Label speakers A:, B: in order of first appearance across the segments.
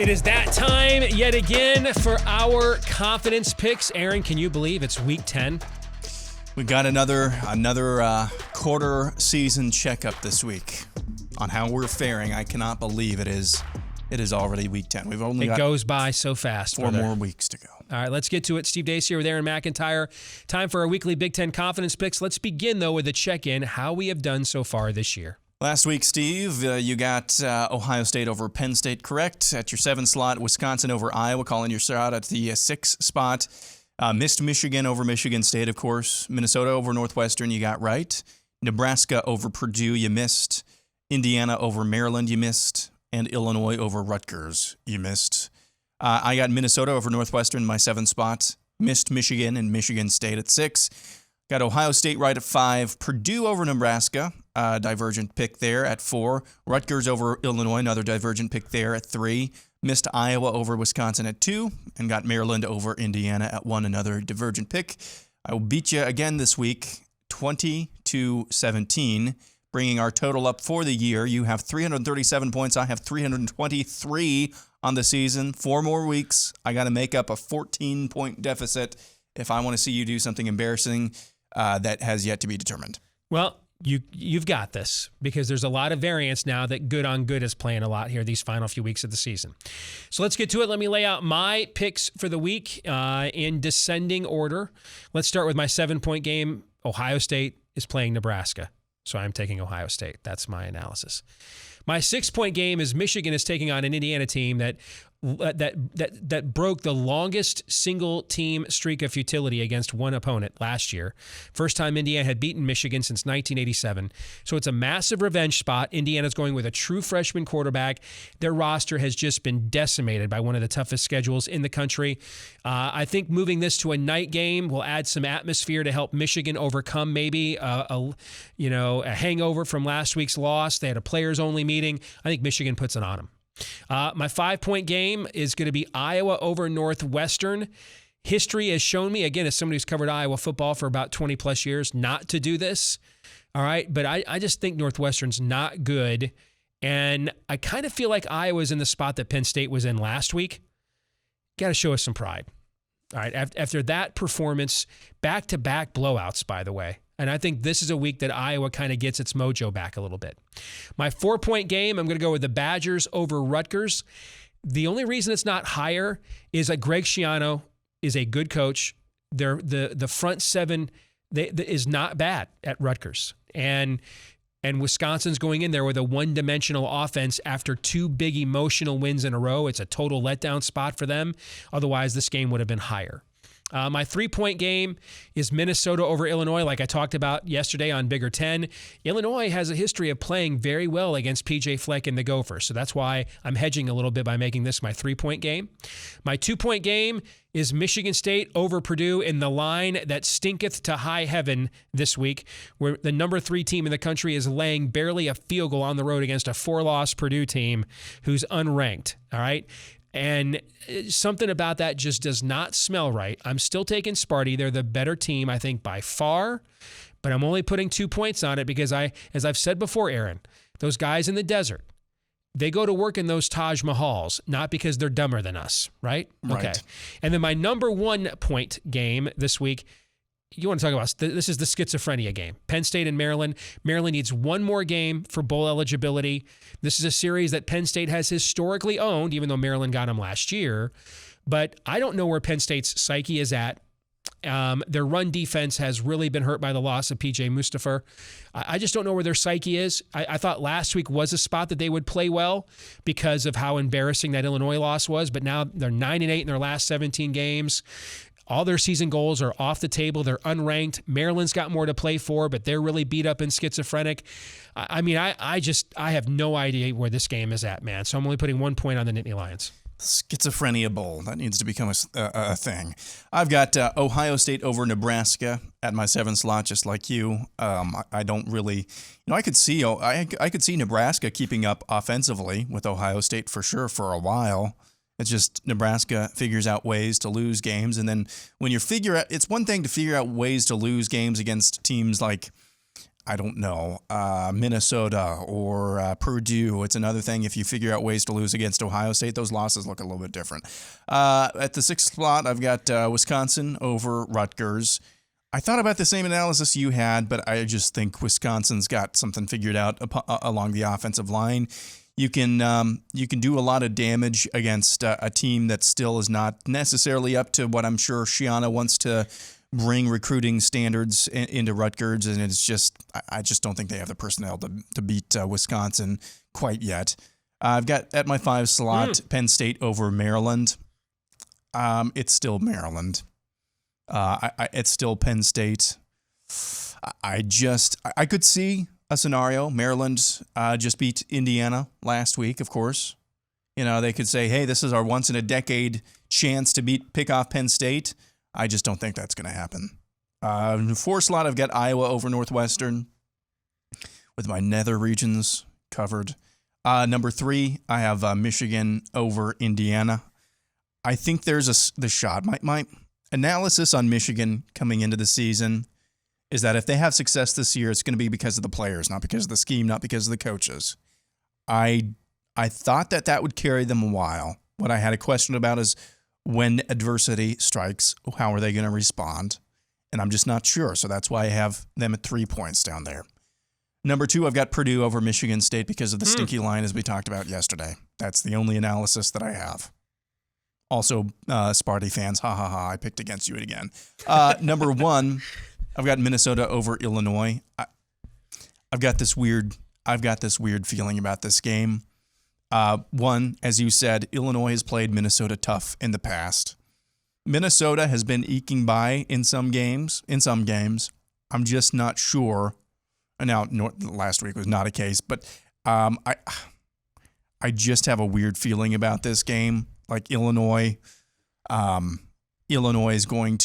A: It is that time yet again for our confidence picks. Aaron, can you believe it's week 10?
B: We got another quarter season checkup this week on how we're faring. I cannot believe it is already week 10. We've only got
A: goes by so fast.
B: 4 more weeks to go.
A: All right, let's get to it. Steve Dace here with Aaron McIntyre. Time for our weekly Big Ten confidence picks. Let's begin, though, with a check-in, how we have done so far this year.
B: Last week, Steve, you got Ohio State over Penn State correct. At your 7 slot, Wisconsin over Iowa, calling your shot at the 6 spot. Missed Michigan over Michigan State, of course. Minnesota over Northwestern, you got right. Nebraska over Purdue, you missed. Indiana over Maryland, you missed. And Illinois over Rutgers, you missed. I got Minnesota over Northwestern in my 7 spot. Missed Michigan and Michigan State at 6. Got Ohio State right at 5. Purdue over Nebraska, divergent pick there at 4. Rutgers over Illinois, another divergent pick there at 3. Missed Iowa over Wisconsin at 2. And got Maryland over Indiana at 1, another divergent pick. I will beat you again this week, 20-17. Bringing our total up for the year. You have 337 points. I have 323 on the season. 4 more weeks. I got to make up a 14-point deficit if I want to see you do something embarrassing that has yet to be determined.
A: Well, you've got this because there's a lot of variance now that good on good is playing a lot here these final few weeks of the season. So let's get to it. Let me lay out my picks for the week in descending order. Let's start with my 7-point game. Ohio State is playing Nebraska. So I'm taking Ohio State. That's my analysis. My 6-point game is Michigan is taking on an Indiana team that broke the longest single team streak of futility against one opponent last year. First time Indiana had beaten Michigan since 1987. So it's a massive revenge spot. Indiana's going with a true freshman quarterback. Their roster has just been decimated by one of the toughest schedules in the country. I think moving this to a night game will add some atmosphere to help Michigan overcome maybe a hangover from last week's loss. They had a players-only meeting. I think Michigan puts it on them. My 5-point game is going to be Iowa over Northwestern. History has shown me, again, as somebody who's covered Iowa football for about 20 plus years, not to do this. All right. But I just think Northwestern's not good. And I kind of feel like Iowa's in the spot that Penn State was in last week. Got to show us some pride. All right. After that performance, back-to-back blowouts, by the way. And I think this is a week that Iowa kind of gets its mojo back a little bit. My 4-point game, I'm going to go with the Badgers over Rutgers. The only reason it's not higher is that Greg Schiano is a good coach. The front 7 is not bad at Rutgers. And Wisconsin's going in there with a one-dimensional offense after 2 big emotional wins in a row. It's a total letdown spot for them. Otherwise, this game would have been higher. My 3-point game is Minnesota over Illinois, like I talked about yesterday on Bigger 10. Illinois has a history of playing very well against P.J. Fleck and the Gophers, so that's why I'm hedging a little bit by making this my 3-point game. My 2-point game is Michigan State over Purdue in the line that stinketh to high heaven this week, where the number 3 team in the country is laying barely a field goal on the road against a 4-loss Purdue team who's unranked, all right? And something about that just does not smell right. I'm still taking Sparty. They're the better team, I think, by far. But I'm only putting 2 points on it because as I've said before, Aaron, those guys in the desert, they go to work in those Taj Mahals, not because they're dumber than us, right? Okay. And then my number 1-point game this week, you want to talk about, this is the schizophrenia game. Penn State and Maryland. Maryland needs 1 more game for bowl eligibility. This is a series that Penn State has historically owned, even though Maryland got them last year. But I don't know where Penn State's psyche is at. Their run defense has really been hurt by the loss of P.J. Mustapher. I just don't know where their psyche is. I thought last week was a spot that they would play well because of how embarrassing that Illinois loss was. But now they're 9-8 in their last 17 games. All their season goals are off the table. They're unranked. Maryland's got more to play for, but they're really beat up and schizophrenic. I mean, I have no idea where this game is at, man. So I'm only putting 1 point on the Nittany Lions.
B: Schizophrenia Bowl. That needs to become a thing. I've got Ohio State over Nebraska at my 7 slot, just like you. I don't really, I could see Nebraska keeping up offensively with Ohio State for sure for a while. It's just Nebraska figures out ways to lose games. And then when you figure out, it's one thing to figure out ways to lose games against teams like I don't know, Minnesota or Purdue. It's another thing if you figure out ways to lose against Ohio State. Those losses look a little bit different. At the 6th spot, I've got Wisconsin over Rutgers. I thought about the same analysis you had, but I just think Wisconsin's got something figured out along the offensive line. You can do a lot of damage against a team that still is not necessarily up to what I'm sure Shiana wants to bring recruiting standards into Rutgers, and I just don't think they have the personnel to beat Wisconsin quite yet. I've got at my 5 slot Penn State over Maryland. It's still Maryland. It's still Penn State. I could see a scenario. Maryland just beat Indiana last week, of course. They could say, hey, this is our once in a decade chance to pick off Penn State. I just don't think that's going to happen. 4 slot, I've got Iowa over Northwestern with my nether regions covered. Number 3, I have Michigan over Indiana. I think there's the shot. My analysis on Michigan coming into the season is that if they have success this year, it's going to be because of the players, not because of the scheme, not because of the coaches. I thought that would carry them a while. What I had a question about is when adversity strikes, how are they going to respond? And I'm just not sure. So that's why I have them at 3 points down there. Number 2, I've got Purdue over Michigan State because of the stinky line as we talked about yesterday. That's the only analysis that I have. Also, Sparty fans, ha ha ha, I picked against you again. Number 1, I've got Minnesota over Illinois. I've got this weird feeling about this game. One, as you said, Illinois has played Minnesota tough in the past. Minnesota has been eking by in some games. I'm just not sure. Now, last week was not a case, but I just have a weird feeling about this game. Like Illinois is going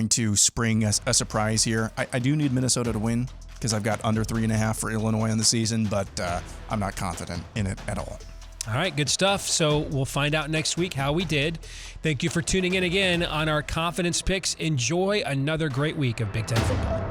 B: to spring a surprise here. I do need Minnesota to win because I've got under 3.5 for Illinois in the season, but I'm not confident in it at all.
A: All right, good stuff. So we'll find out next week how we did. Thank you for tuning in again on our confidence picks. Enjoy another great week of Big Ten football.